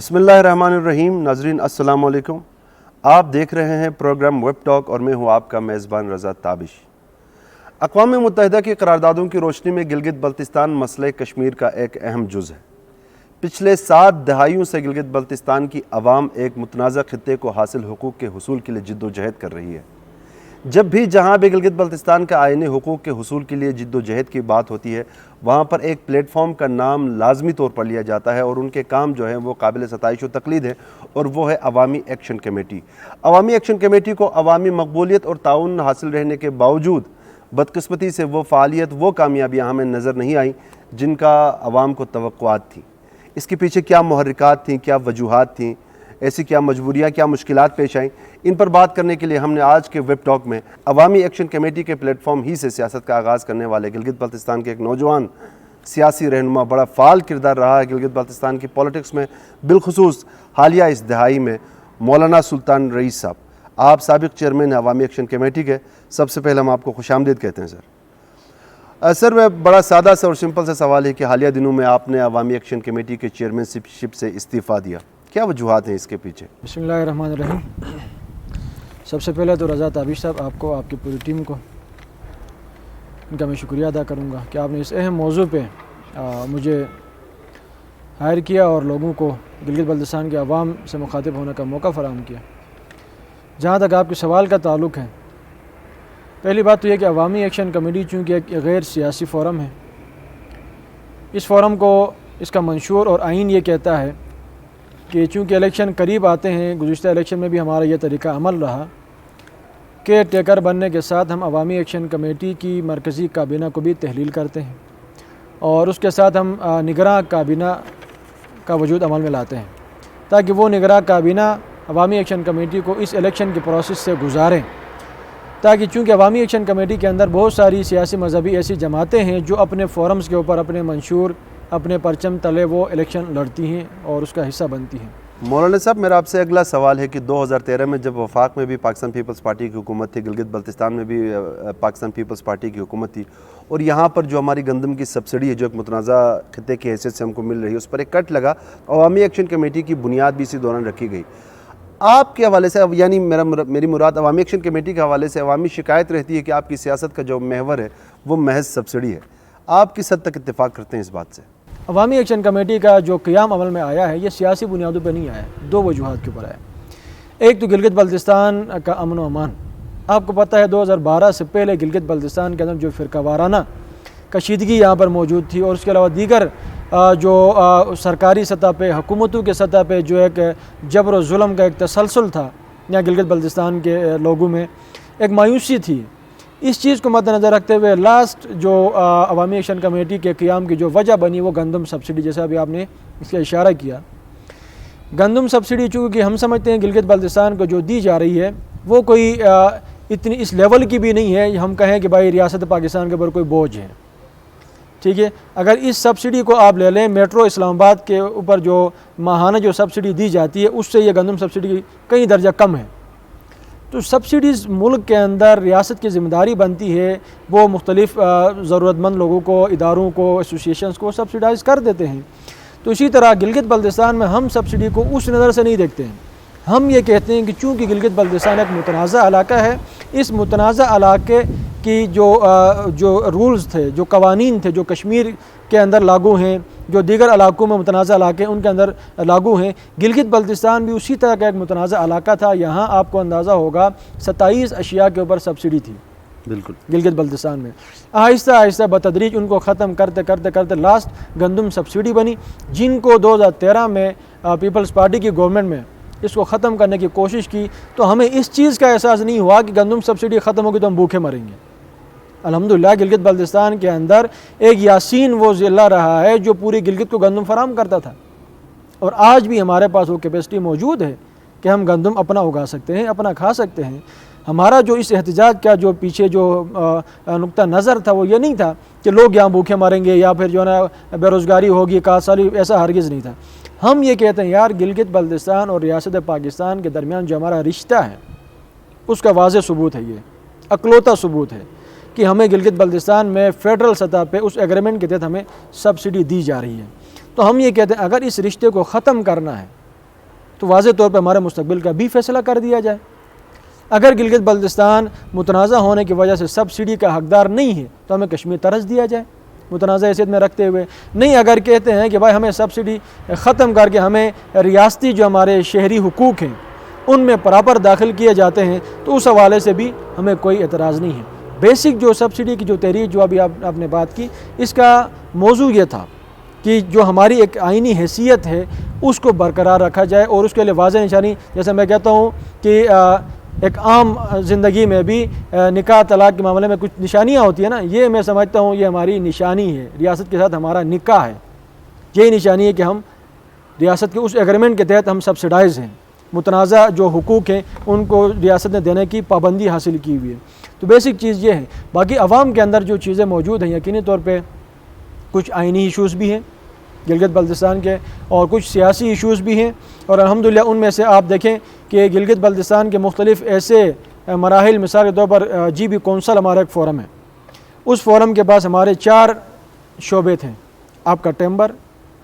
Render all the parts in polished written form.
بسم اللہ الرحمن الرحیم۔ ناظرین السلام علیکم، آپ دیکھ رہے ہیں پروگرام ویب ٹاک اور میں ہوں آپ کا میزبان رضا تابش۔ اقوام متحدہ کی قراردادوں کی روشنی میں گلگت بلتستان مسئلہ کشمیر کا ایک اہم جز ہے۔ پچھلے 7 دہائیوں سے گلگت بلتستان کی عوام ایک متنازع خطے کو حاصل حقوق کے حصول کے لیے جد و جہد کر رہی ہے۔ جب بھی جہاں بھی گلگت بلتستان کا آئینی حقوق کے حصول کے لیے جد و جہد کی بات ہوتی ہے، وہاں پر ایک پلیٹ فارم کا نام لازمی طور پر لیا جاتا ہے اور ان کے کام جو ہیں وہ قابل ستائش و تقلید ہے، اور وہ ہے عوامی ایکشن کمیٹی۔ عوامی ایکشن کمیٹی کو عوامی مقبولیت اور تعاون حاصل رہنے کے باوجود بدقسمتی سے وہ فعالیت، وہ کامیابیاں ہمیں نظر نہیں آئیں جن کا عوام کو توقعات تھیں۔ اس کے پیچھے کیا محرکات تھیں، کیا وجوہات تھیں، ایسی کیا مجبوریاں، کیا مشکلات پیش آئیں، ان پر بات کرنے کے لیے ہم نے آج کے ویب ٹاک میں عوامی ایکشن کمیٹی کے پلیٹ فارم ہی سے سیاست کا آغاز کرنے والے گلگت بلتستان کے ایک نوجوان سیاسی رہنما، بڑا فعال کردار رہا ہے گلگت بلتستان کی پولیٹکس میں، بالخصوص حالیہ اس دہائی میں، مولانا سلطان رئیس صاحب۔ آپ سابق چیئرمین ہیں عوامی ایکشن کمیٹی کے۔ سب سے پہلے ہم آپ کو خوش آمدید کہتے ہیں سر۔ میں بڑا سادہ سا اور سمپل سا سوال ہے کہ حالیہ دنوں میں آپ نے عوامی ایکشن کمیٹی کے چیئرمین شپ سے استعفیٰ دیا، کیا وجوہات ہیں اس کے پیچھے؟ بسم اللہ الرحمن الرحیم۔ سب سے پہلے تو رضا تابش صاحب، آپ کو، آپ کی پوری ٹیم کو ان کا میں شکریہ ادا کروں گا کہ آپ نے اس اہم موضوع پہ مجھے ہائر کیا اور لوگوں کو گلگت بلتستان کے عوام سے مخاطب ہونے کا موقع فراہم کیا۔ جہاں تک آپ کے سوال کا تعلق ہے، پہلی بات تو یہ کہ عوامی ایکشن کمیٹی چونکہ ایک غیر سیاسی فورم ہے، اس فورم کو اس کا منشور اور آئین یہ کہتا ہے کہ چونکہ الیکشن قریب آتے ہیں، گزشتہ الیکشن میں بھی ہمارا یہ طریقہ عمل رہا کہ ٹیکر بننے کے ساتھ ہم عوامی ایکشن کمیٹی کی مرکزی کابینہ کو بھی تحلیل کرتے ہیں اور اس کے ساتھ ہم نگراں کابینہ کا وجود عمل میں لاتے ہیں، تاکہ وہ نگراں کابینہ عوامی ایکشن کمیٹی کو اس الیکشن کے پروسیس سے گزاریں، تاکہ چونکہ عوامی ایکشن کمیٹی کے اندر بہت ساری سیاسی مذہبی ایسی جماعتیں ہیں جو اپنے فورمز کے اوپر اپنے منشور، اپنے پرچم تلے وہ الیکشن لڑتی ہیں اور اس کا حصہ بنتی ہیں۔ مولانا صاحب، میرا آپ سے اگلا سوال ہے کہ 2013 میں جب وفاق میں بھی پاکستان پیپلز پارٹی کی حکومت تھی، گلگت بلتستان میں بھی پاکستان پیپلز پارٹی کی حکومت تھی، اور یہاں پر جو ہماری گندم کی سبسڈی ہے جو ایک متنازع خطے کی حیثیت سے ہم کو مل رہی ہے، اس پر ایک کٹ لگا، عوامی ایکشن کمیٹی کی بنیاد بھی اسی دوران رکھی گئی۔ آپ کے حوالے سے، یعنی میری مراد عوامی ایکشن کمیٹی کے حوالے سے عوامی شکایت رہتی ہے کہ آپ کی سیاست کا جو محور ہے وہ محض سبسڈی ہے، آپ کس حد تک اتفاق کرتے ہیں اس بات سے؟ عوامی ایکشن کمیٹی کا جو قیام عمل میں آیا ہے یہ سیاسی بنیادوں پہ نہیں آیا ہے، 2 وجوہات کے اوپر آیا ہے۔ ایک تو گلگت بلتستان کا امن و امان۔ آپ کو پتہ ہے 2012 سے پہلے گلگت بلتستان کے اندر جو فرقہ وارانہ کشیدگی یہاں پر موجود تھی، اور اس کے علاوہ دیگر جو سرکاری سطح پہ، حکومتوں کے سطح پہ جو ایک جبر و ظلم کا ایک تسلسل تھا یہاں گلگت بلتستان کے لوگوں میں، ایک مایوسی تھی۔ اس چیز کو مد نظر رکھتے ہوئے لاسٹ جو عوامی ایکشن کمیٹی کے قیام کی جو وجہ بنی وہ گندم سبسڈی، جیسا ابھی آپ نے اس کا اشارہ کیا۔ گندم سبسڈی چونکہ ہم سمجھتے ہیں گلگت بلتستان کو جو دی جا رہی ہے وہ کوئی اتنی اس لیول کی بھی نہیں ہے ہم کہیں کہ بھائی ریاست پاکستان کے اوپر کوئی بوجھ ہے، ٹھیک ہے۔ اگر اس سبسڈی کو آپ لے لیں، میٹرو اسلام آباد کے اوپر جو ماہانہ جو سبسڈی دی جاتی ہے اس سے یہ گندم سبسڈی کئی درجہ کم ہے۔ تو سبسڈیز ملک کے اندر ریاست کی ذمہ داری بنتی ہے، وہ مختلف ضرورت مند لوگوں کو، اداروں کو، ایسوسیشنز کو سبسڈائز کر دیتے ہیں۔ تو اسی طرح گلگت بلتستان میں ہم سبسڈی کو اس نظر سے نہیں دیکھتے ہیں، ہم یہ کہتے ہیں کہ چونکہ گلگت بلتستان ایک متنازع علاقہ ہے، اس متنازع علاقے کی جو رولز تھے، جو قوانین تھے، جو کشمیر کے اندر لاگو ہیں، جو دیگر علاقوں میں متنازع علاقے ان کے اندر لاگو ہیں، گلگت بلتستان بھی اسی طرح کا ایک متنازع علاقہ تھا۔ یہاں آپ کو اندازہ ہوگا 27 اشیاء کے اوپر سبسڈی تھی بالکل گلگت بلتستان میں۔ آہستہ آہستہ بتدریج ان کو ختم کرتے کرتے کرتے لاسٹ گندم سبسڈی بنی، جن کو 2013 میں پیپلز پارٹی کی گورنمنٹ میں اس کو ختم کرنے کی کوشش کی، تو ہمیں اس چیز کا احساس نہیں ہوا کہ گندم سبسڈی ختم ہوگی تو ہم بھوکے مریں گے۔ الحمدللہ گلگت بلتستان کے اندر ایک یاسین وہ ضلع رہا ہے جو پوری گلگت کو گندم فراہم کرتا تھا، اور آج بھی ہمارے پاس وہ کیپیسٹی موجود ہے کہ ہم گندم اپنا اگا سکتے ہیں، اپنا کھا سکتے ہیں۔ ہمارا جو اس احتجاج کا جو پیچھے جو نقطہ نظر تھا وہ یہ نہیں تھا کہ لوگ یہاں بھوکے مریں گے یا پھر جو ہے نا بے روزگاری ہوگی، کاسالی، ایسا ہرگز نہیں تھا۔ ہم یہ کہتے ہیں یار گلگت بلتستان اور ریاست پاکستان کے درمیان جو ہمارا رشتہ ہے اس کا واضح ثبوت ہے، یہ اکلوتا ثبوت ہے کہ ہمیں گلگت بلتستان میں فیڈرل سطح پہ اس ایگریمنٹ کے تحت ہمیں سبسڈی دی جا رہی ہے۔ تو ہم یہ کہتے ہیں اگر اس رشتے کو ختم کرنا ہے تو واضح طور پر ہمارے مستقبل کا بھی فیصلہ کر دیا جائے۔ اگر گلگت بلتستان متنازع ہونے کی وجہ سے سبسڈی کا حقدار نہیں ہے تو ہمیں کشمیر طرز دیا جائے متنازع حیثیت میں رکھتے ہوئے۔ نہیں، اگر کہتے ہیں کہ بھائی ہمیں سبسڈی ختم کر کے ہمیں ریاستی جو ہمارے شہری حقوق ہیں ان میں پراپر داخل کیے جاتے ہیں تو اس حوالے سے بھی ہمیں کوئی اعتراض نہیں ہے۔ بیسک جو سبسڈی کی جو تحریک جو ابھی آپ نے بات کی، اس کا موضوع یہ تھا کہ جو ہماری ایک آئینی حیثیت ہے اس کو برقرار رکھا جائے، اور اس کے لیے واضح نشانی، جیسے میں کہتا ہوں کہ ایک عام زندگی میں بھی نکاح طلاق کے معاملے میں کچھ نشانیاں ہوتی ہیں نا، یہ میں سمجھتا ہوں یہ ہماری نشانی ہے، ریاست کے ساتھ ہمارا نکاح ہے، یہی نشانی ہے کہ ہم ریاست کے اس ایگریمنٹ کے تحت ہم سبسڈائز ہیں، متنازع جو حقوق ہیں ان کو ریاست نے دینے کی پابندی حاصل کی ہوئی ہے۔ تو بیسک چیز یہ ہے۔ باقی عوام کے اندر جو چیزیں موجود ہیں یقینی طور پہ کچھ آئینی ایشوز بھی ہیں گلگت بلتستان کے، اور کچھ سیاسی ایشوز بھی ہیں، اور الحمدللہ ان میں سے آپ دیکھیں کہ گلگت بلتستان کے مختلف ایسے مراحل، مثال کے طور پر جی بی کونسل ہمارا ایک فورم ہے، اس فورم کے پاس ہمارے 4 شعبے تھے، آپ کا ٹیمبر،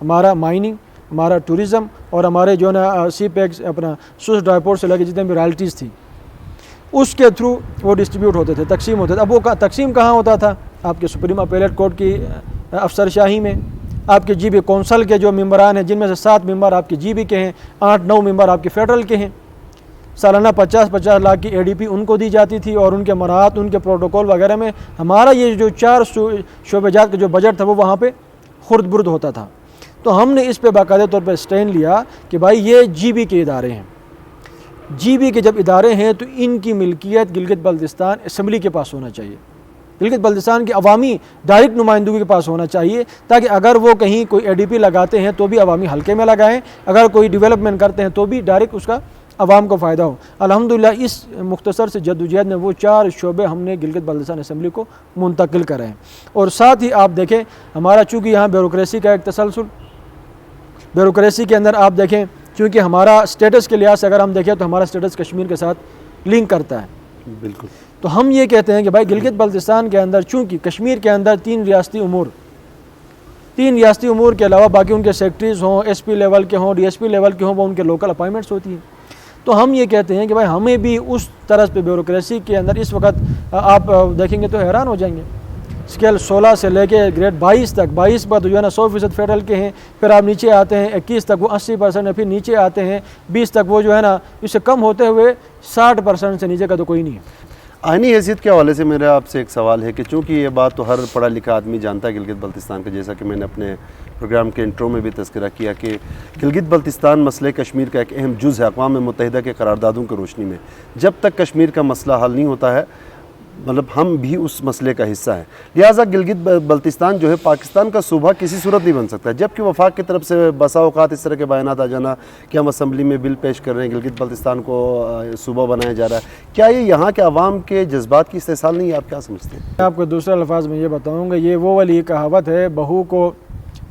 ہمارا مائننگ، ہمارا ٹورزم، اور ہمارے جو نا سی پیکس اپنا سوس ڈرائیپورٹ سے لے کے جتنے بھی رائلٹیز تھی اس کے تھرو وہ ڈسٹریبیوٹ ہوتے تھے، تقسیم ہوتے تھے۔ اب وہ تقسیم کہاں ہوتا تھا؟ آپ کے سپریم اپیلیٹ کورٹ کی افسر شاہی میں، آپ کے جی بی کونسل کے جو ممبران ہیں جن میں سے 7 ممبر آپ کے جی بی کے ہیں، 8-9 ممبر آپ کے فیڈرل کے ہیں، سالانہ 50-50 لاکھ کی ADP ان کو دی جاتی تھی، اور ان کے مراعات، ان کے پروٹوکول وغیرہ میں ہمارا یہ جو 4 شعبہ جات کا جو بجٹ تھا وہ وہاں پہ خرد برد ہوتا تھا۔ تو ہم نے اس پہ باقاعدہ طور پہ اسٹینڈ لیا کہ بھائی یہ جی بی کے ادارے ہیں، جی بی کے جب ادارے ہیں تو ان کی ملکیت گلگت بلتستان اسمبلی کے پاس ہونا چاہیے، گلگت بلتستان کی عوامی ڈائریکٹ نمائندگی کے پاس ہونا چاہیے، تاکہ اگر وہ کہیں کوئی ADP لگاتے ہیں تو بھی عوامی حلقے میں لگائیں، اگر کوئی ڈیولپمنٹ کرتے ہیں تو بھی ڈائریکٹ اس کا عوام کو فائدہ ہو۔ الحمدللہ اس مختصر سے جدوجہد میں وہ 4 شعبے ہم نے گلگت بلتستان اسمبلی کو منتقل کرے ہیں، اور ساتھ ہی آپ دیکھیں ہمارا چونکہ یہاں بیوروکریسی کا ایک تسلسل، بیوروکریسی کے اندر آپ دیکھیں چونکہ ہمارا سٹیٹس کے لحاظ سے اگر ہم دیکھیں تو ہمارا سٹیٹس کشمیر کے ساتھ لنک کرتا ہے، بالکل۔ تو ہم یہ کہتے ہیں کہ بھائی گلگت بلتستان کے اندر چونکہ کشمیر کے اندر 3 ریاستی امور کے علاوہ باقی ان کے سیکٹریز ہوں، SP لیول کے ہوں، DSP لیول کے ہوں، وہ ان کے لوکل اپائنٹمنٹس ہوتی ہیں، تو ہم یہ کہتے ہیں کہ بھائی ہمیں بھی اس طرز پہ بیوروکریسی کے اندر اس وقت آپ دیکھیں گے تو حیران ہو جائیں گے، اسکیل 16 سے لے کے گریڈ 22 تک، 22 پر جو ہے نا 100% فیڈرل کے ہیں، پھر آپ نیچے آتے ہیں 21 تک وہ 80% ہے، پھر نیچے آتے ہیں 20 تک وہ جو ہے نا اس سے کم ہوتے ہوئے 60% سے نیچے کا تو کوئی نہیں ہے۔ آئینی حیثیت کے حوالے سے میرا آپ سے ایک سوال ہے کہ چونکہ یہ بات تو ہر پڑھا لکھا آدمی جانتا ہے گلگت بلتستان کا، جیسا کہ میں نے اپنے پروگرام کے انٹرو میں بھی تذکرہ کیا کہ گلگت بلتستان مسئلہ کشمیر کا ایک اہم جز ہے اقوام متحدہ کے قراردادوں کی روشنی میں۔ جب تک کشمیر کا مسئلہ حل نہیں ہوتا ہے مطلب ہم بھی اس مسئلے کا حصہ ہیں، لہٰذا گلگت بلتستان جو ہے پاکستان کا صوبہ کسی صورت نہیں بن سکتا، جبکہ وفاق کی طرف سے بسا اوقات اس طرح کے بیانات آ جانا کہ ہم اسمبلی میں بل پیش کر رہے ہیں، گلگت بلتستان کو صوبہ بنایا جا رہا ہے، کیا یہ یہاں کے عوام کے جذبات کی استحصال نہیں ہے؟ آپ کیا سمجھتے ہیں؟ میں آپ کو دوسرے الفاظ میں یہ بتاؤں گا، یہ وہ والی کہاوت ہے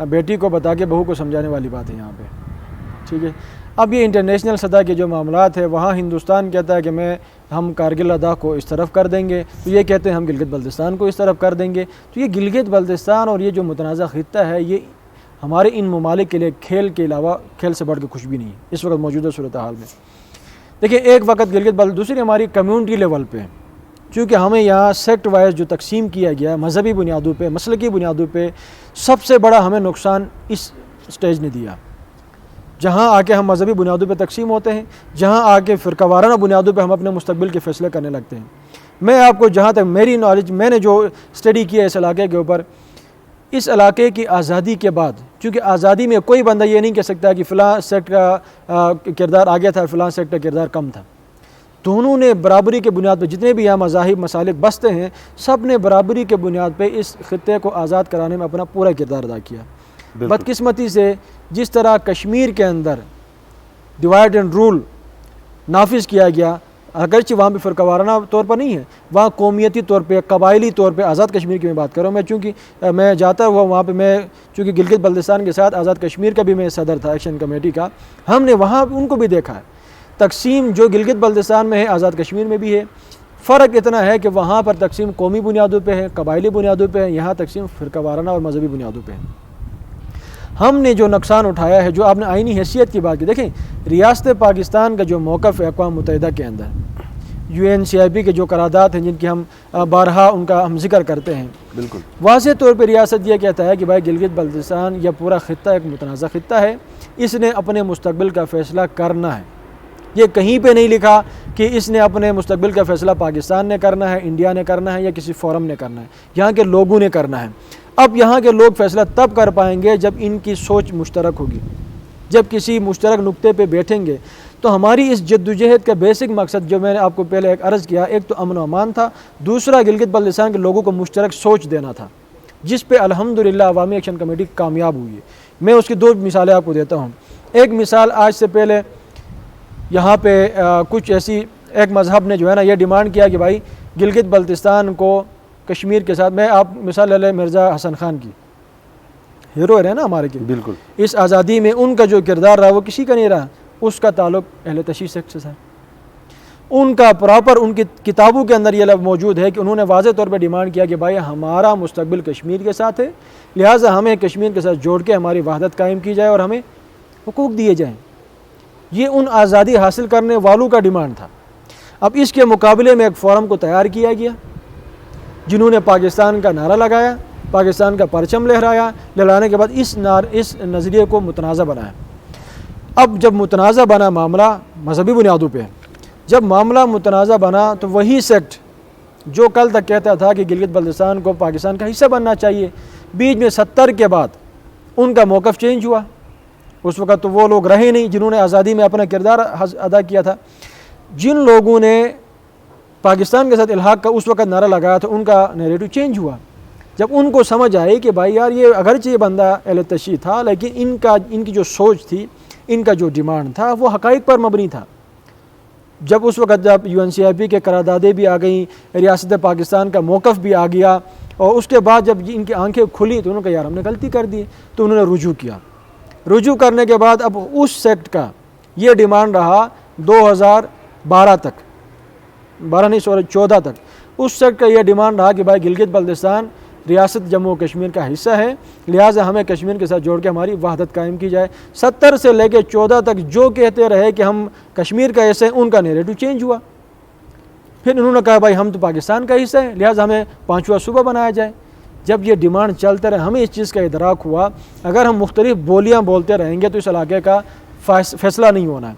بیٹی کو بتا کے بہو کو سمجھانے والی بات ہے یہاں پہ، ٹھیک ہے۔ اب یہ انٹرنیشنل سطح کے جو معاملات ہیں وہاں ہندوستان کہتا ہے کہ ہم کارگل لداخ کو اس طرف کر دیں گے، تو یہ کہتے ہیں ہم گلگت بلتستان کو اس طرف کر دیں گے، تو یہ گلگت بلتستان اور یہ جو متنازع خطہ ہے یہ ہمارے ان ممالک کے لیے کھیل کے علاوہ کھیل سے بڑھ کے کچھ بھی نہیں ہے اس وقت موجودہ صورتحال میں۔ دیکھیں ایک وقت دوسری ہماری کمیونٹی لیول پہ، چونکہ ہمیں یہاں سیکٹ وائز جو تقسیم کیا گیا مذہبی بنیادوں پہ، مسلکی بنیادوں پہ، سب سے بڑا ہمیں نقصان اس سٹیج نے دیا۔ جہاں آ کے ہم مذہبی بنیادوں پہ تقسیم ہوتے ہیں، جہاں آ کے فرقہ وارانہ بنیادوں پہ ہم اپنے مستقبل کے فیصلے کرنے لگتے ہیں۔ میں آپ کو جہاں تک میری نالج، میں نے جو اسٹڈی کیا اس علاقے کے اوپر، اس علاقے کی آزادی کے بعد، چونکہ آزادی میں کوئی بندہ یہ نہیں کہہ سکتا کہ فلاں سیکٹ کا کردار آگے تھا، فلاں سیکٹ کا کردار کم تھا، دونوں نے برابری کے بنیاد پہ، جتنے بھی یہاں مذاہب مسالک بستے ہیں سب نے برابری کے بنیاد پہ اس خطے کو آزاد کرانے میں اپنا پورا کردار ادا کیا۔ بدقسمتی سے جس طرح کشمیر کے اندر ڈیوائڈ اینڈ رول نافذ کیا گیا، اگرچہ وہاں پہ فرقہ وارانہ طور پر نہیں ہے، وہاں قومیتی طور پہ، قبائلی طور پہ، آزاد کشمیر کی میں بات کر رہا ہوں، میں چونکہ میں جاتا ہوا وہاں پہ، میں چونکہ گلگت بلتستان کے ساتھ آزاد کشمیر کا بھی میں صدر تھا ایکشن کمیٹی کا، ہم نے وہاں ان کو بھی دیکھا ہے۔ تقسیم جو گلگت بلتستان میں ہے آزاد کشمیر میں بھی ہے، فرق اتنا ہے کہ وہاں پر تقسیم قومی بنیادوں پہ ہے، قبائلی بنیادوں پہ ہے، یہاں تقسیم فرقہ وارانہ اور مذہبی بنیادوں پہ ہے۔ ہم نے جو نقصان اٹھایا ہے، جو آپ نے آئینی حیثیت کی بات کی، دیکھیں ریاست پاکستان کا جو موقف ہے اقوام متحدہ کے اندر، UNCIP کے جو قرارداد ہیں جن کی ہم بارہا ان کا ہم ذکر کرتے ہیں، بالکل واضح طور پہ ریاست یہ کہتا ہے کہ بھائی گلگت بلتستان یا پورا خطہ ایک متنازع خطہ ہے، اس نے اپنے مستقبل کا فیصلہ کرنا ہے۔ یہ کہیں پہ نہیں لکھا کہ اس نے اپنے مستقبل کا فیصلہ پاکستان نے کرنا ہے، انڈیا نے کرنا ہے یا کسی فورم نے کرنا ہے، یہاں کے لوگوں نے کرنا ہے۔ اب یہاں کے لوگ فیصلہ تب کر پائیں گے جب ان کی سوچ مشترک ہوگی، جب کسی مشترک نقطے پہ بیٹھیں گے۔ تو ہماری اس جدوجہد کا بیسک مقصد جو میں نے آپ کو پہلے ایک عرض کیا، ایک تو امن و امان تھا، دوسرا گلگت بلتستان کے لوگوں کو مشترک سوچ دینا تھا، جس پہ الحمدللہ عوامی ایکشن کمیٹی کامیاب ہوئی ہے۔ میں اس کی 2 مثالیں آپ کو دیتا ہوں۔ ایک مثال، آج سے پہلے یہاں پہ کچھ ایک مذہب نے جو ہے نا یہ ڈیمانڈ کیا کہ بھائی گلگت بلتستان کو کشمیر کے ساتھ، میں آپ مثال لے لیں مرزا حسن خان کی، ہیرو رہے نا ہمارے کے، بالکل اس آزادی میں ان کا جو کردار رہا وہ کسی کا نہیں رہا، اس کا تعلق اہل تشیع سیکٹ سے ہے۔ ان کا پراپر ان کی کتابوں کے اندر یہ لفظ موجود ہے کہ انہوں نے واضح طور پہ ڈیمانڈ کیا کہ بھائی ہمارا مستقبل کشمیر کے ساتھ ہے، لہٰذا ہمیں کشمیر کے ساتھ جوڑ کے ہماری وحدت قائم کی جائے اور ہمیں حقوق دیے جائیں۔ یہ ان آزادی حاصل کرنے والوں کا ڈیمانڈ تھا۔ اب اس کے مقابلے میں ایک فورم کو تیار کیا گیا جنہوں نے پاکستان کا نعرہ لگایا، پاکستان کا پرچم لہرانے کے بعد اس نظریے کو متنازع بنایا۔ اب جب متنازع بنا معاملہ مذہبی بنیادوں پہ، جب معاملہ متنازع بنا تو وہی سیکٹ جو کل تک کہتا تھا کہ گلگت بلتستان کو پاکستان کا حصہ بننا چاہیے، بیچ میں 70 کے بعد ان کا موقف چینج ہوا۔ اس وقت تو وہ لوگ رہے نہیں جنہوں نے آزادی میں اپنا کردار ادا کیا تھا۔ جن لوگوں نے پاکستان کے ساتھ الحاق کا اس وقت نعرہ لگایا تھا ان کا نیریٹو چینج ہوا، جب ان کو سمجھ آئی کہ بھائی یار یہ اگرچہ یہ بندہ اہل تشیع تھا لیکن ان کی جو سوچ تھی، ان کا جو ڈیمانڈ تھا وہ حقائق پر مبنی تھا۔ جب اس وقت جب UNCIP کے قراردادیں بھی آ گئیں، ریاست پاکستان کا موقف بھی آ گیا، اور اس کے بعد جب ان کی آنکھیں کھلی تو انہوں نے کہا یار ہم نے غلطی کر دی، تو انہوں نے رجوع کیا۔ رجوع کرنے کے بعد اب اس سیکٹ کا یہ ڈیمانڈ رہا 2012 تک، 14 تک اس سیکٹ کا یہ ڈیمانڈ رہا کہ بھائی گلگت بلتستان ریاست جموں و کشمیر کا حصہ ہے، لہٰذا ہمیں کشمیر کے ساتھ جوڑ کے ہماری وحدت قائم کی جائے۔ 70 سے لے کے 14 تک جو کہتے رہے کہ ہم کشمیر کا حصہ ہیں، ان کا نیریٹو چینج ہوا۔ پھر انہوں نے کہا بھائی ہم تو پاکستان کا حصہ ہے، لہٰذا ہمیں 5واں صوبہ بنایا جائے۔ جب یہ ڈیمانڈ چلتے رہے ہمیں اس چیز کا ادراک ہوا اگر ہم مختلف بولیاں بولتے رہیں گے تو اس علاقے کا فیصلہ نہیں ہونا ہے۔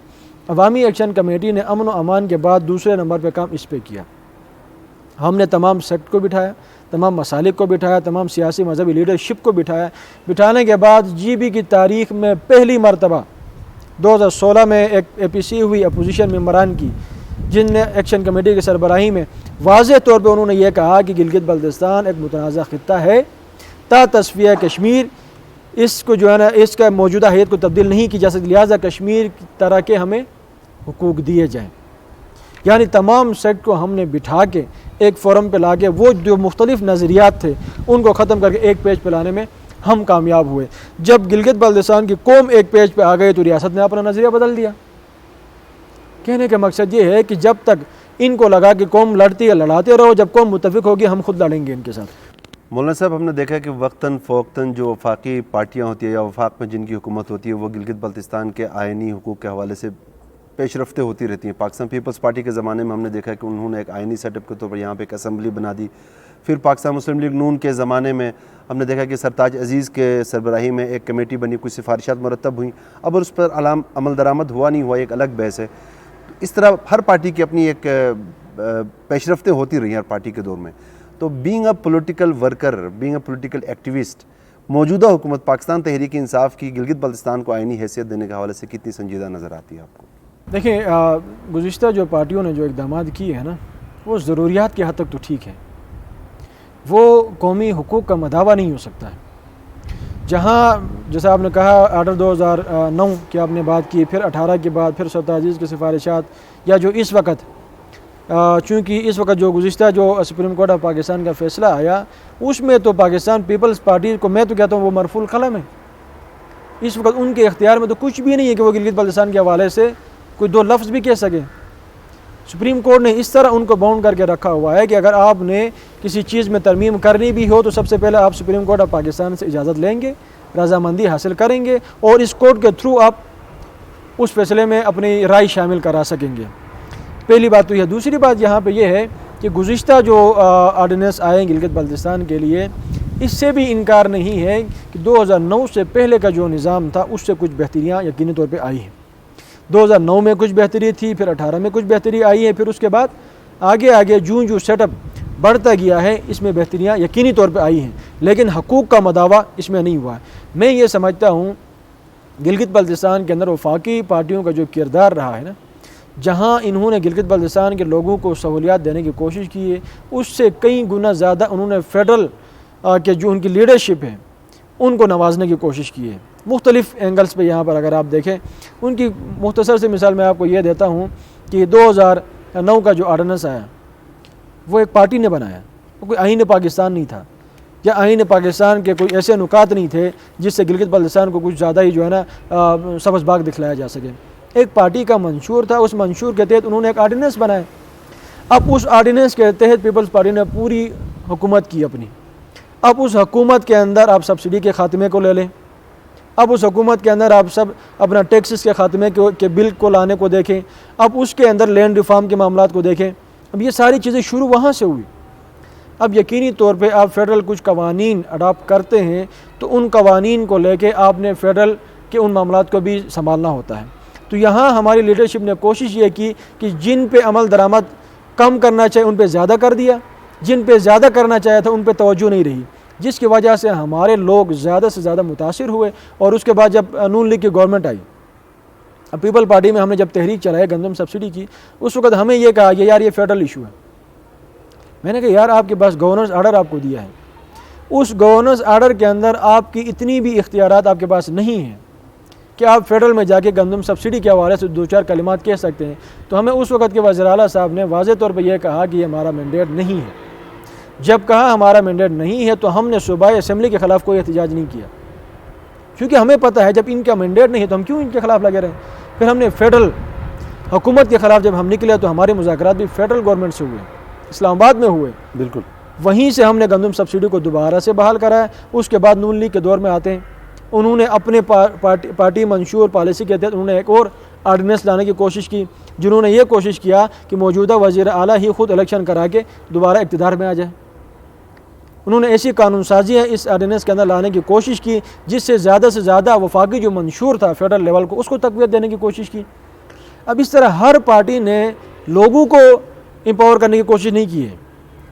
عوامی ایکشن کمیٹی نے امن و امان کے بعد دوسرے نمبر پہ کام اس پہ کیا۔ ہم نے تمام سیکٹ کو بٹھایا، تمام مسالک کو بٹھایا، تمام سیاسی مذہبی لیڈرشپ کو بٹھایا۔ بٹھانے کے بعد GB کی تاریخ میں پہلی مرتبہ 2016 میں ایک APC ہوئی اپوزیشن ممبران کی، جن نے ایکشن کمیٹی کی سربراہی میں واضح طور پہ انہوں نے یہ کہا کہ گلگت بلتستان ایک متنازع خطہ ہے، تا تصفیہ کشمیر اس کو جو ہے نا اس کا موجودہ حیت کو تبدیل نہیں کی جا سکتی، لہٰذا کشمیر کی طرح کے ہمیں حقوق دیے جائیں۔ یعنی تمام سیٹ کو ہم نے بٹھا کے ایک فورم پہ لا کے وہ جو مختلف نظریات تھے ان کو ختم کر کے ایک پیج پہ لانے میں ہم کامیاب ہوئے۔ جب گلگت بلتستان کی قوم ایک پیج پہ آ گئی تو ریاست نے اپنا نظریہ بدل دیا۔ کہنے کا مقصد یہ ہے کہ جب تک ان کو لگا کہ قوم لڑتی ہے لڑاتے رہو، جب قوم متفق ہوگی ہم خود لڑیں گے ان کے ساتھ۔ مولانا صاحب ہم نے دیکھا کہ وقتاً فوقتاً جو وفاقی پارٹیاں ہوتی ہیں یا وفاق میں جن کی حکومت ہوتی ہے وہ گلگت بلتستان کے آئینی حقوق کے حوالے سے پیش رفتیں ہوتی رہتی ہیں۔ پاکستان پیپلز پارٹی کے زمانے میں ہم نے دیکھا کہ انہوں نے ایک آئینی سیٹ اپ کے طور پر یہاں پہ ایک اسمبلی بنا دی۔ پھر پاکستان مسلم لیگ نون کے زمانے میں ہم نے دیکھا کہ سرتاج عزیز کے سربراہی میں ایک کمیٹی بنی، کچھ سفارشات مرتب ہوئیں، اب اس پر عمل درآمد ہوا نہیں ہوا ایک الگ بحث ہے۔ اس طرح ہر پارٹی کی اپنی ایک پیش رفتیں ہوتی رہی ہیں ہر پارٹی کے دور میں۔ تو being a political worker, being a political activist, موجودہ حکومت پاکستان تحریک انصاف کی گلگت بلتستان کو آئینی حیثیت دینے کے حوالے سے کتنی سنجیدہ نظر آتی ہے آپ کو؟ دیکھیں گزشتہ جو پارٹیوں نے جو اقدامات کیے ہیں نا وہ ضروریات کی حد تک تو ٹھیک ہے، وہ قومی حقوق کا مداوا نہیں ہو سکتا ہے۔ جہاں جیسے آپ نے کہا آرڈر 2009 کی آپ نے بات کی، پھر 18 کے بعد پھر سرتاج عزیز کی سفارشات، یا جو اس وقت چونکہ اس وقت جو گزشتہ جو سپریم کورٹ آف پاکستان کا فیصلہ آیا اس میں تو پاکستان پیپلز پارٹی کو میں تو کہتا ہوں وہ مرفوع القلم ہے۔ اس وقت ان کے اختیار میں تو کچھ بھی نہیں ہے کہ وہ گلگت بلتستان کے حوالے سے کوئی دو لفظ بھی کہہ سکے۔ سپریم کورٹ نے اس طرح ان کو باؤنڈ کر کے رکھا ہوا ہے کہ اگر آپ نے کسی چیز میں ترمیم کرنی بھی ہو تو سب سے پہلے آپ سپریم کورٹ آف پاکستان سے اجازت لیں گے، رضامندی حاصل کریں گے اور اس کوڈ کے تھرو آپ اس فیصلے میں اپنی رائے شامل کرا سکیں گے۔ پہلی بات تو یہ۔ دوسری بات یہاں پہ یہ ہے کہ گزشتہ جو آرڈیننس آئے گلگت بلتستان کے لیے، اس سے بھی انکار نہیں ہے کہ 2009 سے پہلے کا جو نظام تھا اس سے کچھ بہتریاں یقینی طور پہ آئی ہیں۔ 2009 میں کچھ بہتری تھی، پھر 18 میں کچھ بہتری آئی ہے، پھر اس کے بعد آگے جو سیٹ اپ بڑھتا گیا ہے اس میں بہتریاں یقینی طور پہ آئی ہیں، لیکن حقوق کا مداوع اس میں نہیں ہوا ہے۔ میں یہ سمجھتا ہوں گلگت بلتستان کے اندر وفاقی پارٹیوں کا جو کردار رہا ہے نا، جہاں انہوں نے گلگت بلتستان کے لوگوں کو سہولیات دینے کی کوشش کی ہے، اس سے کئی گنا زیادہ انہوں نے فیڈرل کے جو ان کی لیڈرشپ ہے ان کو نوازنے کی کوشش کی ہے مختلف اینگلز پہ۔ یہاں پر اگر آپ دیکھیں ان کی مختصر سی مثال میں آپ کو یہ دیتا ہوں کہ 2009 کا جو آرڈیننس آیا وہ ایک پارٹی نے بنایا، وہ کوئی آئین پاکستان نہیں تھا، یا آئین پاکستان کے کوئی ایسے نکات نہیں تھے جس سے گلگت بلتستان کو کچھ زیادہ ہی جو ہے نا سبز باغ دکھلایا جا سکے۔ ایک پارٹی کا منشور تھا، اس منشور کے تحت انہوں نے ایک آرڈیننس بنایا۔ اب اس آرڈیننس کے تحت پیپلز پارٹی نے پوری حکومت کی اپنی۔ اب اس حکومت کے اندر آپ سبسڈی کے خاتمے کو لے لیں، اب اس حکومت کے اندر آپ سب اپنا ٹیکسز کے خاتمے کے بل کو لانے کو دیکھیں، اب اس کے اندر لینڈ ریفارم کے معاملات کو دیکھیں۔ اب یہ ساری چیزیں شروع وہاں سے ہوئی۔ اب یقینی طور پہ آپ فیڈرل کچھ قوانین اڈاپٹ کرتے ہیں تو ان قوانین کو لے کے آپ نے فیڈرل کے ان معاملات کو بھی سنبھالنا ہوتا ہے۔ تو یہاں ہماری لیڈرشپ نے کوشش یہ کی کہ جن پہ عمل درآمد کم کرنا چاہیے ان پہ زیادہ کر دیا، جن پہ زیادہ کرنا چاہیا تھا ان پہ توجہ نہیں رہی، جس کی وجہ سے ہمارے لوگ زیادہ سے زیادہ متاثر ہوئے۔ اور اس کے بعد جب نون لیگ کی گورنمنٹ آئی، اب پیپل پارٹی میں ہم نے جب تحریک چلائی گندم سبسڈی کی، اس وقت ہمیں یہ کہا کہ یار یہ فیڈرل ایشو ہے۔ میں نے کہا یار آپ کے پاس گورننس آرڈر آپ کو دیا ہے، اس گورننس آرڈر کے اندر آپ کی اتنی بھی اختیارات آپ کے پاس نہیں ہیں کہ آپ فیڈرل میں جا کے گندم سبسڈی کے حوالے سے دو چار کلمات کہہ سکتے ہیں۔ تو ہمیں اس وقت کے وزیر اعلیٰ صاحب نے واضح طور پہ یہ کہا کہ یہ ہمارا مینڈیٹ نہیں ہے۔ جب کہا ہمارا مینڈیٹ نہیں ہے تو ہم نے صوبائی اسمبلی کے خلاف کوئی احتجاج نہیں کیا، کیونکہ ہمیں پتہ ہے جب ان کا مینڈیٹ نہیں ہے تو ہم کیوں ان کے خلاف لگے رہیں۔ پھر ہم نے فیڈرل حکومت کے خلاف جب ہم نکلے تو ہمارے مذاکرات بھی فیڈرل گورنمنٹ سے ہوئے، اسلام آباد میں ہوئے، بالکل وہیں سے ہم نے گندم سبسڈی کو دوبارہ سے بحال کرایا۔ اس کے بعد نون لیگ کے دور میں آتے ہیں، انہوں نے اپنے پارٹی منشور پالیسی کے تحت انہوں نے ایک اور آرڈیننس لانے کی کوشش کی، جنہوں نے یہ کوشش کیا کہ موجودہ وزیر اعلیٰ ہی خود الیکشن کرا کے دوبارہ اقتدار میں آ جائے۔ انہوں نے ایسی قانون سازیاں اس آرڈیننس کے اندر لانے کی کوشش کی جس سے زیادہ وفاقی جو منشور تھا فیڈرل لیول کو اس کو تقویت دینے کی کوشش کی۔ اب اس طرح ہر پارٹی نے لوگوں کو امپاور کرنے کی کوشش نہیں کی ہے،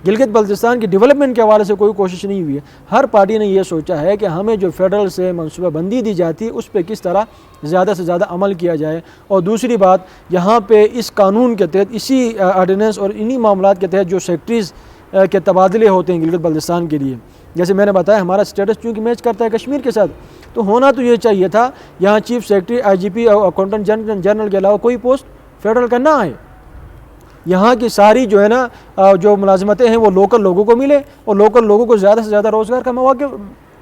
گلگت بلتستان کی ڈیولپمنٹ کے حوالے سے کوئی کوشش نہیں ہوئی ہے۔ ہر پارٹی نے یہ سوچا ہے کہ ہمیں جو فیڈرل سے منصوبہ بندی دی جاتی ہے اس پہ کس طرح زیادہ سے زیادہ عمل کیا جائے۔ اور دوسری بات، یہاں پہ اس قانون کے تحت، اسی آرڈیننس اور انہی معاملات کے تحت جو سیکٹریز کے تبادلے ہوتے ہیں گلگت بلتستان کے لیے، جیسے میں نے بتایا ہمارا اسٹیٹس چونکہ میچ کرتا ہے کشمیر کے ساتھ، تو ہونا تو یہ چاہیے تھا یہاں چیف سیکرٹری، آئی جی پی اور اکاؤنٹنٹ جنرل کے علاوہ کوئی پوسٹ فیڈرل کا نہ آئے۔ یہاں کی ساری جو ہے نا جو ملازمتیں ہیں وہ لوکل لوگوں کو ملے اور لوکل لوگوں کو زیادہ سے زیادہ روزگار کا مواقع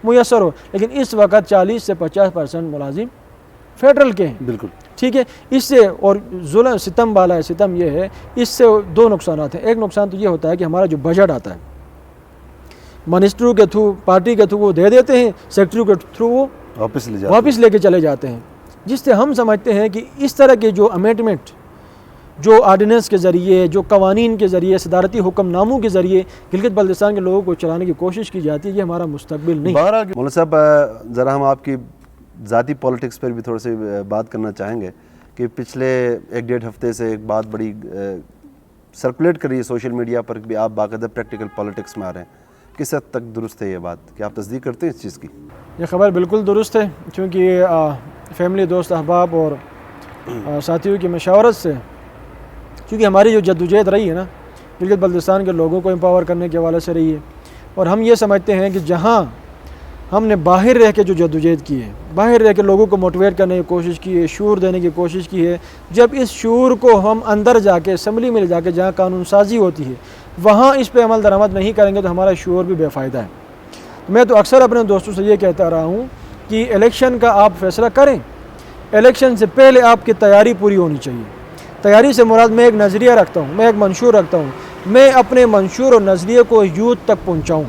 میسر ہو۔ لیکن اس وقت 40 سے 50% ملازم فیڈرل کے ہیں، بالکل ٹھیک ہے۔ اس سے اور ظلم ستم والا ہے، ستم یہ ہے، اس سے دو نقصانات ہیں۔ ایک نقصان تو یہ ہوتا ہے کہ ہمارا جو بجٹ آتا ہے منسٹروں کے تھرو، پارٹی کے تھرو وہ دے دیتے ہیں، سیکٹریوں کے تھرو وہ واپس لے کے چلے جاتے ہیں، جس سے ہم سمجھتے ہیں کہ اس طرح کے جو امینڈمنٹ جو آرڈیننس کے ذریعے، جو قوانین کے ذریعے، صدارتی حکم ناموں کے ذریعے گلگت بلتستان کے لوگوں کو چلانے کی کوشش کی جاتی ہے، یہ ہمارا مستقبل نہیں۔ مولانا صاحب ذرا ہم آپ کی ذاتی پولیٹکس پر بھی تھوڑے سے بات کرنا چاہیں گے کہ پچھلے 1-1.5 ہفتے سے ایک بات بڑی سرکولیٹ کر رہی ہے سوشل میڈیا پر کہ آپ باقاعدہ پریکٹیکل پولیٹکس میں آ رہے ہیں، کس حد تک درست ہے یہ بات؟ کیا آپ تصدیق کرتے ہیں اس چیز کی؟ یہ خبر بالکل درست ہے، کیونکہ فیملی، دوست، احباب اور ساتھیوں کی مشاورت سے، کیونکہ ہماری جو جدوجہد رہی ہے نا گلگت بلتستان کے لوگوں کو امپاور کرنے کے حوالے سے رہی ہے، اور ہم یہ سمجھتے ہیں کہ جہاں ہم نے باہر رہ کے جو جدوجہد کی ہے، باہر رہ کے لوگوں کو موٹیویٹ کرنے کی کوشش کی ہے، شعور دینے کی کوشش کی ہے، جب اس شعور کو ہم اندر جا کے اسمبلی میں لے جا کے جہاں قانون سازی ہوتی ہے وہاں اس پہ عمل درآمد نہیں کریں گے تو ہمارا شعور بھی بے فائدہ ہے۔ میں تو اکثر اپنے دوستوں سے یہ کہتا رہا ہوں کہ الیکشن کا آپ فیصلہ کریں، الیکشن سے پہلے آپ کی تیاری پوری ہونی چاہیے۔ تیاری سے مراد میں ایک نظریہ رکھتا ہوں، میں ایک منشور رکھتا ہوں، میں اپنے منشور اور نظریے کو یوتھ تک پہنچاؤں،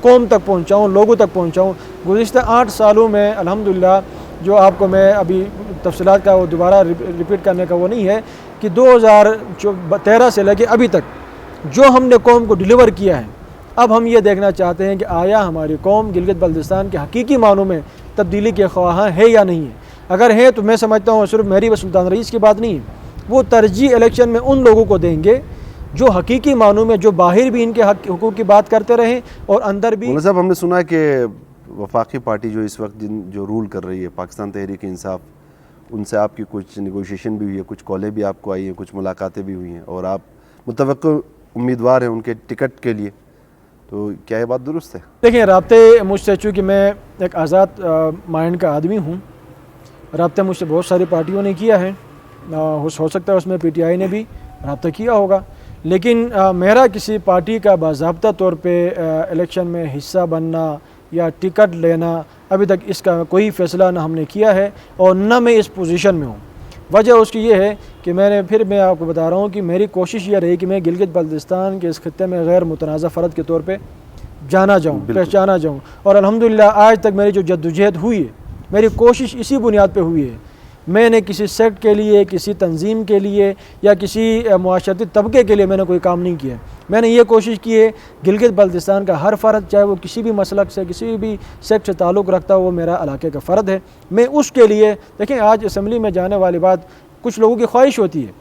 قوم تک پہنچاؤں، لوگوں تک پہنچاؤں، گزشتہ 8 سالوں میں الحمدللہ، جو آپ کو میں ابھی تفصیلات کا وہ دوبارہ ریپیٹ کرنے کا وہ نہیں ہے، کہ 2013 سے لے کے ابھی تک جو ہم نے قوم کو ڈیلیور کیا ہے، اب ہم یہ دیکھنا چاہتے ہیں کہ آیا ہماری قوم گلگت بلتستان کے حقیقی معنوں میں تبدیلی کے خواہاں ہے یا نہیں ہے۔ اگر ہے تو میں سمجھتا ہوں صرف میری و سلطان رئیس کی بات نہیں ہے، وہ ترجیح الیکشن میں ان لوگوں کو دیں گے جو حقیقی معنوں میں، جو باہر بھی ان کے حقوق کی بات کرتے رہیں اور اندر بھی۔ مولانا صاحب، ہم نے سنا ہے کہ وفاقی پارٹی جو اس وقت جو رول کر رہی ہے، پاکستان تحریک انصاف، ان سے آپ کی کچھ نیگوشیشن بھی ہوئی ہے، کچھ کالیں بھی آپ کو آئی ہیں، کچھ ملاقاتیں بھی ہوئی ہیں، اور آپ متوقع امیدوار ہیں ان کے ٹکٹ کے لیے، تو کیا یہ بات درست ہے؟ دیکھیں، رابطے مجھ سے، چونکہ میں ایک آزاد مائنڈ کا آدمی ہوں، رابطہ مجھ سے بہت ساری پارٹیوں نے کیا ہے، ہو سکتا ہے اس میں پی ٹی آئی نے بھی رابطہ کیا ہوگا، لیکن میرا کسی پارٹی کا باضابطہ طور پہ الیکشن میں حصہ بننا یا ٹکٹ لینا، ابھی تک اس کا کوئی فیصلہ نہ ہم نے کیا ہے اور نہ میں اس پوزیشن میں ہوں۔ وجہ اس کی یہ ہے کہ میں آپ کو بتا رہا ہوں کہ میری کوشش یہ رہی کہ میں گلگت بلتستان کے اس خطے میں غیر متنازع فرد کے طور پہ جانا جاؤں، پہچانا جاؤں، اور الحمدللہ آج تک میری جو جدوجہد ہوئی ہے، میری کوشش اسی بنیاد پہ ہوئی ہے۔ میں نے کسی سیکٹ کے لیے، کسی تنظیم کے لیے یا کسی معاشرتی طبقے کے لیے میں نے کوئی کام نہیں کیا۔ میں نے یہ کوشش کی ہے گلگت بلتستان کا ہر فرد، چاہے وہ کسی بھی مسلک سے، کسی بھی سیکٹ سے تعلق رکھتا ہو، وہ میرا علاقے کا فرد ہے، میں اس کے لیے۔ دیکھیں، آج اسمبلی میں جانے والی بات کچھ لوگوں کی خواہش ہوتی ہے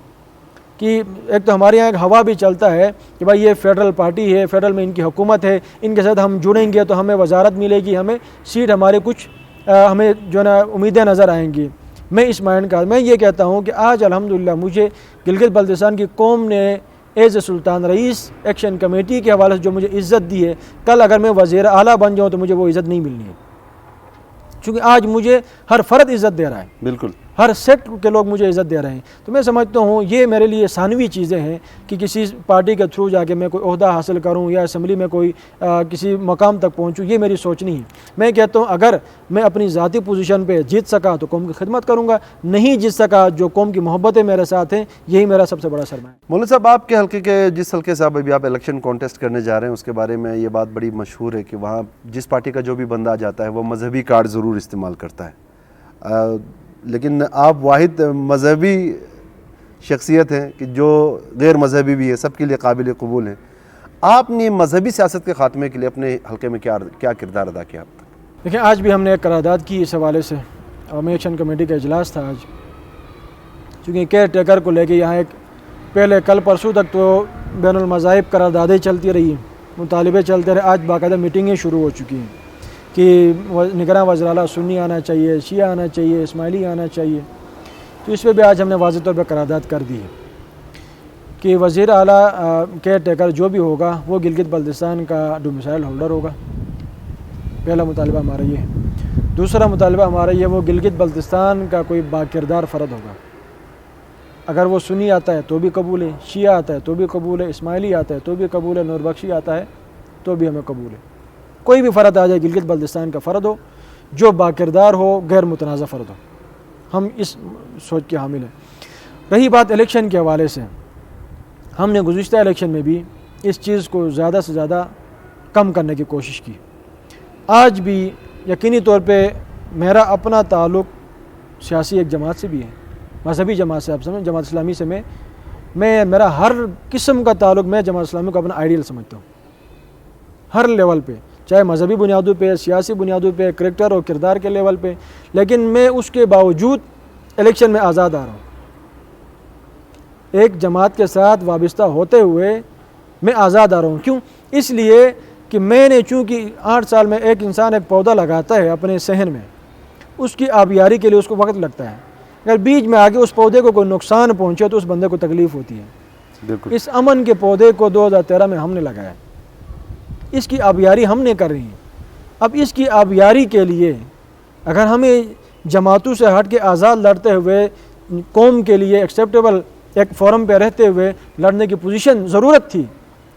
کہ ایک تو ہمارے یہاں ایک ہوا بھی چلتا ہے کہ بھائی یہ فیڈرل پارٹی ہے، فیڈرل میں ان کی حکومت ہے، ان کے ساتھ ہم جڑیں گے تو ہمیں وزارت ملے گی، ہمیں سیٹ، ہمارے کچھ ہمیں جو ہے نا امیدیں نظر آئیں گی۔ میں اس مائنڈ کا، میں یہ کہتا ہوں کہ آج الحمدللہ مجھے گلگت بلتستان کی قوم نے as a Sultan Rais action committee کے حوالے سے جو مجھے عزت دی ہے، کل اگر میں وزیر اعلیٰ بن جاؤں تو مجھے وہ عزت نہیں ملنی ہے، چونکہ آج مجھے ہر فرد عزت دے رہا ہے، بالکل ہر سیکٹ کے لوگ مجھے عزت دے رہے ہیں۔ تو میں سمجھتا ہوں یہ میرے لیے ثانوی چیزیں ہیں کہ کسی پارٹی کے تھرو جا کے میں کوئی عہدہ حاصل کروں یا اسمبلی میں کوئی کسی مقام تک پہنچوں، یہ میری سوچ نہیں ہے۔ میں کہتا ہوں اگر میں اپنی ذاتی پوزیشن پہ جیت سکا تو قوم کی خدمت کروں گا، نہیں جیت سکا، جو قوم کی محبتیں میرے ساتھ ہیں، یہی میرا سب سے بڑا سرمایہ ہے۔ مولانا صاحب، آپ کے حلقے کے جس حلقے سے ابھی آپ الیکشن کانٹیسٹ کرنے جا رہے ہیں، اس کے بارے میں یہ بات بڑی مشہور ہے کہ وہاں جس پارٹی کا جو بھی بندہ آ جاتا ہے وہ مذہبی کارڈ ضرور استعمال کرتا ہے، لیکن آپ واحد مذہبی شخصیت ہیں کہ جو غیر مذہبی بھی ہے، سب کے لیے قابل قبول ہیں۔ آپ نے مذہبی سیاست کے خاتمے کے لیے اپنے حلقے میں کیا کردار ادا کیا اب تک؟ دیکھیں، آج بھی ہم نے ایک قرارداد کی اس حوالے سے، عوامی ایکشن کمیٹی کا اجلاس تھا آج، چونکہ کیئر ٹیکر کو لے کے یہاں ایک پہلے کل پرسوں تک تو بین المذاہب قراردادیں چلتی رہی، مطالبے چلتے رہے، آج باقاعدہ میٹنگیں شروع ہو چکی ہیں کہ نگراں وزیر اعلیٰ سنی آنا چاہیے، شیعہ آنا چاہیے، اسماعیلی آنا چاہیے۔ تو اس پہ بھی آج ہم نے واضح طور پہ قرارداد کر دی ہے کہ وزیر اعلیٰ کیئر ٹیکر جو بھی ہوگا وہ گلگت بلتستان کا ڈومیسائل ہولڈر ہوگا۔ پہلا مطالبہ ہمارا یہ ہے۔ دوسرا مطالبہ ہمارا یہ وہ گلگت بلتستان کا کوئی باکردار فرد ہوگا، اگر وہ سنی آتا ہے تو بھی قبول ہے، شیعہ آتا ہے تو بھی قبول ہے، اسماعیلی آتا ہے تو بھی قبول ہے، نور بخشی آتا ہے تو بھی ہمیں قبول ہے۔ کوئی بھی فرد آ جائے، گلگت بلتستان کا فرد ہو، جو باکردار ہو، غیر متنازع فرد ہو، ہم اس سوچ کے حامل ہیں۔ رہی بات الیکشن کے حوالے سے، ہم نے گزشتہ الیکشن میں بھی اس چیز کو زیادہ سے زیادہ کم کرنے کی کوشش کی۔ آج بھی یقینی طور پہ میرا اپنا تعلق سیاسی ایک جماعت سے بھی ہے، مذہبی جماعت سے، آپ سمجھیں جماعت اسلامی سے میرا ہر قسم کا تعلق، میں جماعت اسلامی کو اپنا آئیڈیل سمجھتا ہوں، ہر لیول پہ، چاہے مذہبی بنیادوں پہ، سیاسی بنیادوں پہ، کریکٹر اور کردار کے لیول پہ، لیکن میں اس کے باوجود الیکشن میں آزاد آ رہا ہوں۔ ایک جماعت کے ساتھ وابستہ ہوتے ہوئے میں آزاد آ رہا ہوں۔ کیوں؟ اس لیے کہ میں نے، چونکہ 8 سال میں ایک انسان ایک پودا لگاتا ہے اپنے صحن میں، اس کی آبیاری کے لیے اس کو وقت لگتا ہے، اگر بیچ میں آگے اس پودے کو کوئی نقصان پہنچے تو اس بندے کو تکلیف ہوتی ہے۔ بالکل، اس امن کے پودے کو 2013 میں ہم نے لگایا، اس کی آبیاری ہم نے کر رہی ہیں۔ اب اس کی آبیاری کے لیے اگر ہمیں جماعتوں سے ہٹ کے آزاد لڑتے ہوئے، قوم کے لیے ایکسیپٹیبل ایک فورم پہ رہتے ہوئے لڑنے کی پوزیشن ضرورت تھی،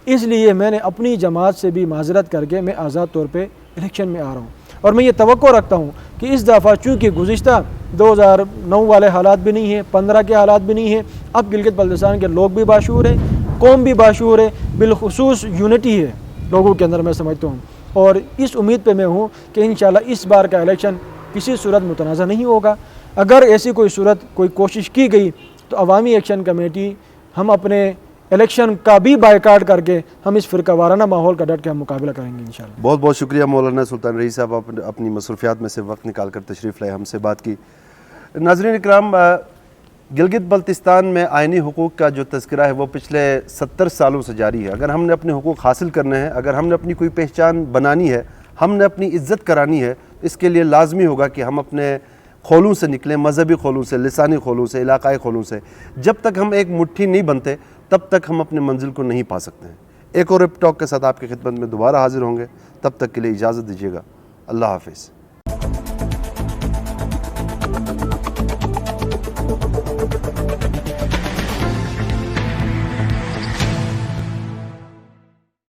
اس لیے میں نے اپنی جماعت سے بھی معذرت کر کے میں آزاد طور پہ الیکشن میں آ رہا ہوں۔ اور میں یہ توقع رکھتا ہوں کہ اس دفعہ چونکہ گزشتہ 2009 والے حالات بھی نہیں ہیں، 15 کے حالات بھی نہیں ہیں، اب گلگت بلتستان کے لوگ بھی باشعور ہیں، قوم بھی باشعور ہے، بالخصوص یونٹی ہے لوگوں کے اندر، میں سمجھتا ہوں، اور اس امید پہ میں ہوں کہ انشاءاللہ اس بار کا الیکشن کسی صورت متنازع نہیں ہوگا۔ اگر ایسی کوئی صورت کوئی کوشش کی گئی تو عوامی ایکشن کمیٹی ہم اپنے الیکشن کا بھی بائیکاٹ کر کے ہم اس فرقہ وارانہ ماحول کا ڈٹ کے ہم مقابلہ کریں گے انشاءاللہ۔ بہت بہت شکریہ مولانا سلطان رئی صاحب، اپنی مصروفیات میں سے وقت نکال کر تشریف لائے، ہم سے بات کی۔ ناظرین اکرام، گلگت بلتستان میں آئینی حقوق کا جو تذکرہ ہے وہ پچھلے 70 سالوں سے جاری ہے۔ اگر ہم نے اپنے حقوق حاصل کرنے ہیں، اگر ہم نے اپنی کوئی پہچان بنانی ہے، ہم نے اپنی عزت کرانی ہے، اس کے لیے لازمی ہوگا کہ ہم اپنے خولوں سے نکلیں، مذہبی خولوں سے، لسانی خولوں سے، علاقائی خولوں سے۔ جب تک ہم ایک مٹھی نہیں بنتے تب تک ہم اپنے منزل کو نہیں پا سکتے ہیں۔ ایک اور ویب ٹاک کے ساتھ آپ کی خدمت میں دوبارہ حاضر ہوں گے، تب تک کے لیے اجازت دیجیے گا۔ اللہ حافظ۔